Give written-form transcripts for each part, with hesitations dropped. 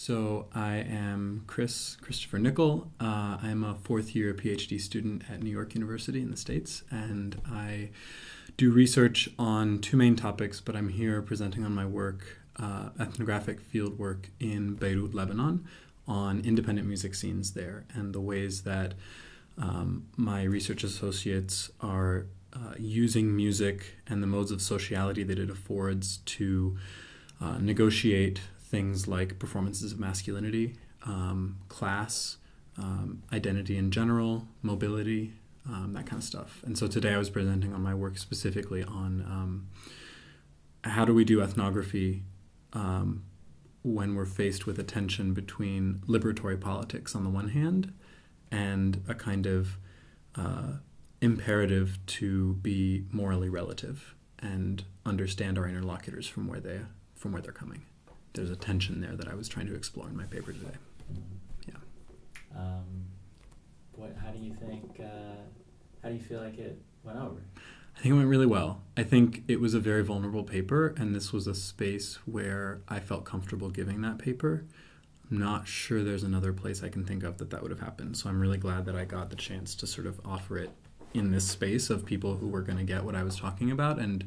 So I am Christopher Nickell. I am a fourth-year PhD student at New York University in the States, and I do research on two main topics, but I'm here presenting on my work, ethnographic field work in Beirut, Lebanon, on independent music scenes there, and the ways that my research associates are using music and the modes of sociality that it affords to negotiate things like performances of masculinity, class, identity in general, mobility, that kind of stuff. And so today I was presenting on my work specifically on how do we do ethnography when we're faced with a tension between liberatory politics on the one hand and a kind of imperative to be morally relative and understand our interlocutors from where they're coming. There's a tension there that I was trying to explore in my paper today. Yeah. How do you think? How do you feel like it went over? I think it went really well. I think it was a very vulnerable paper, and this was a space where I felt comfortable giving that paper. I'm not sure there's another place I can think of that would have happened. So I'm really glad that I got the chance to sort of offer it in this space of people who were going to get what I was talking about and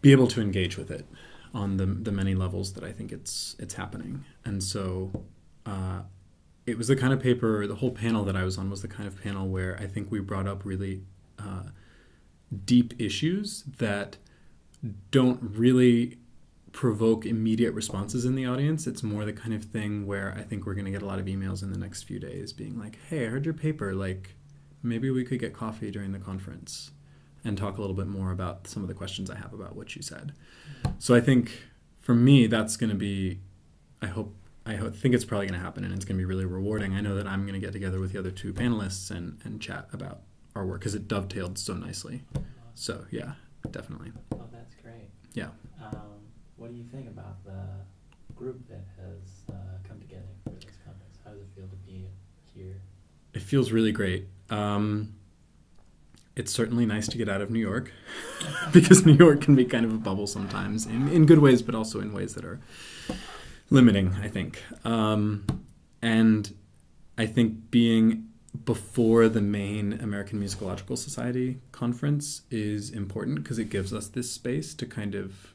be able to engage with it on the many levels that I think it's happening. And so it was the kind of paper, the whole panel that I was on was the kind of panel where I think we brought up really deep issues that don't really provoke immediate responses in the audience. It's more the kind of thing where I think we're going to get a lot of emails in the next few days being like, hey, I heard your paper, like maybe we could get coffee during the conference and talk a little bit more about some of the questions I have about what you said. So I think for me, that's going to be, I think it's probably going to happen, and it's going to be really rewarding. I know that I'm going to get together with the other two panelists and chat about our work because it dovetailed so nicely. So yeah, definitely. Oh, that's great. Yeah. What do you think about the group that has come together for this conference? How does it feel to be here? It feels really great. It's certainly nice to get out of New York because New York can be kind of a bubble sometimes in good ways, but also in ways that are limiting, I think. And I think being before the main American Musicological Society conference is important because it gives us this space to kind of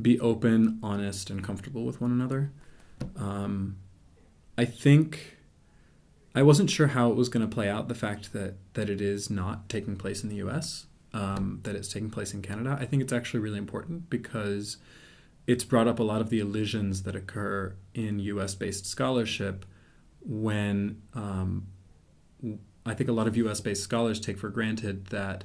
be open, honest, and comfortable with one another. I think I wasn't sure how it was going to play out, the fact that it is not taking place in the U.S., that it's taking place in Canada. I think it's actually really important because it's brought up a lot of the elisions that occur in U.S.-based scholarship when I think a lot of U.S.-based scholars take for granted that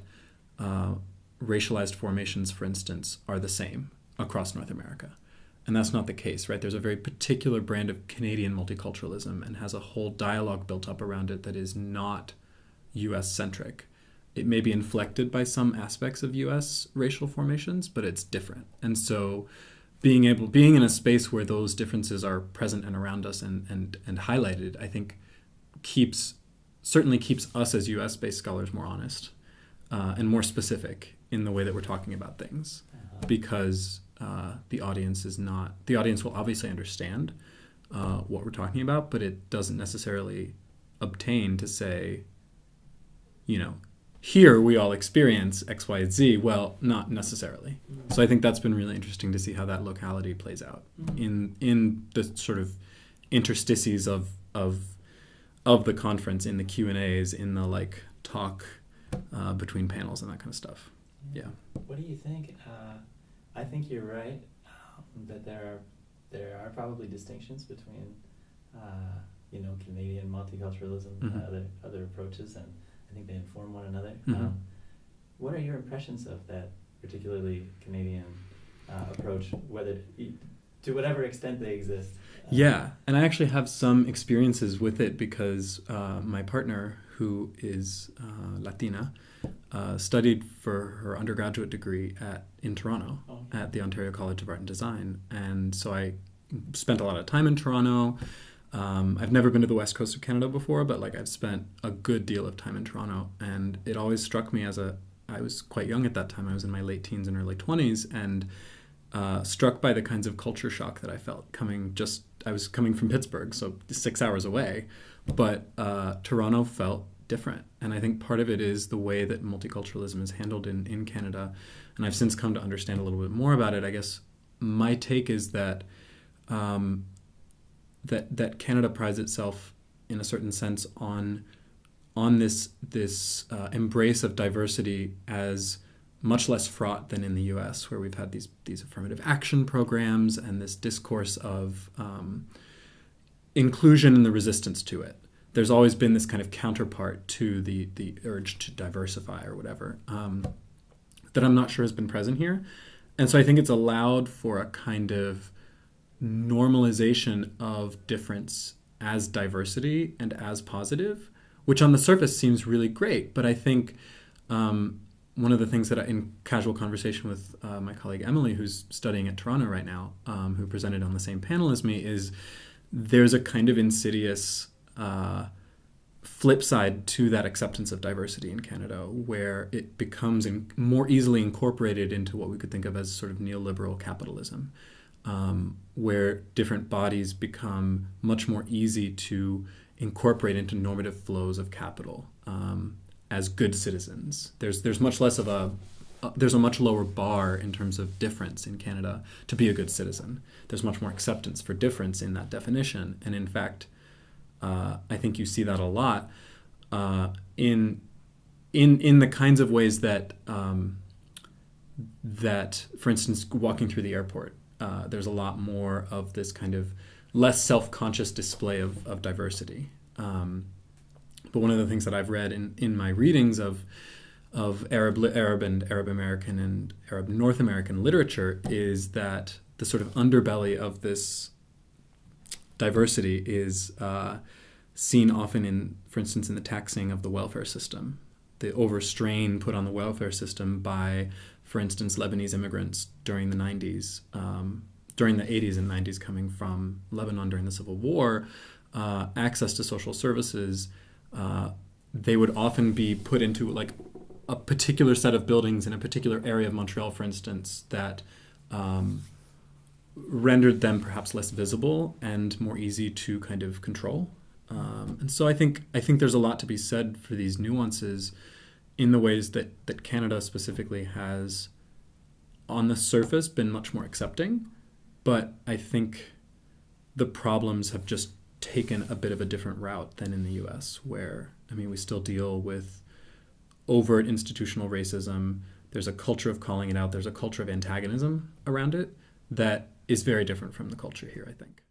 racialized formations, for instance, are the same across North America. And that's not the case, right? There's a very particular brand of Canadian multiculturalism and has a whole dialogue built up around it that is not U.S.-centric. It may be inflected by some aspects of U.S. racial formations, but it's different. And so being in a space where those differences are present and around us and highlighted, I think certainly keeps us as U.S.-based scholars more honest and more specific in the way that we're talking about things, because the audience will obviously understand what we're talking about, but it doesn't necessarily obtain to say, here we all experience X, Y, Z. Well, not necessarily. Mm-hmm. So I think that's been really interesting to see how that locality plays out in the sort of interstices of the conference, in the Q&As, in the talk between panels and that kind of stuff. Yeah. What do you think? I think you're right that there are probably distinctions between Canadian multiculturalism and other approaches, and I think they inform one another. Mm-hmm. What are your impressions of that particularly Canadian approach, to whatever extent they exist? Yeah, and I actually have some experiences with it because my partner, who is Latina, studied for her undergraduate degree in Toronto at the Ontario College of Art and Design. And so I spent a lot of time in Toronto. I've never been to the west coast of Canada before, but I've spent a good deal of time in Toronto. And it always struck me I was quite young at that time. I was in my late teens and early 20s. And struck by the kinds of culture shock that I felt I was coming from Pittsburgh, so 6 hours away, but Toronto felt different. And I think part of it is the way that multiculturalism is handled in Canada. And I've since come to understand a little bit more about it. I guess my take is that that Canada prides itself in a certain sense on this embrace of diversity as much less fraught than in the U.S., where we've had these affirmative action programs and this discourse of inclusion and the resistance to it. There's always been this kind of counterpart to the urge to diversify or whatever that I'm not sure has been present here. And so I think it's allowed for a kind of normalization of difference as diversity and as positive, which on the surface seems really great. But I think one of the things that in casual conversation with my colleague Emily, who's studying at Toronto right now, who presented on the same panel as me, is there's a kind of insidious flip side to that acceptance of diversity in Canada, where it becomes more easily incorporated into what we could think of as sort of neoliberal capitalism, where different bodies become much more easy to incorporate into normative flows of capital as good citizens. There's much less of there's a much lower bar in terms of difference in Canada to be a good citizen. There's much more acceptance for difference in that definition, and in fact, I think you see that a lot in the kinds of ways that for instance, walking through the airport, there's a lot more of this kind of less self-conscious display of diversity. But one of the things that I've read in my readings of Arab and Arab American and Arab North American literature is that the sort of underbelly of this diversity is seen often for instance, in the taxing of the welfare system, the overstrain put on the welfare system by, for instance, Lebanese immigrants during the 90s, during the 80s and 90s coming from Lebanon during the Civil War, access to social services. They would often be put into like a particular set of buildings in a particular area of Montreal, for instance, that rendered them perhaps less visible and more easy to kind of control. And so I think there's a lot to be said for these nuances in the ways that Canada specifically has, on the surface, been much more accepting. But I think the problems have just taken a bit of a different route than in the US, where, I mean, we still deal with overt institutional racism. There's a culture of calling it out. There's a culture of antagonism around it that is very different from the culture here, I think.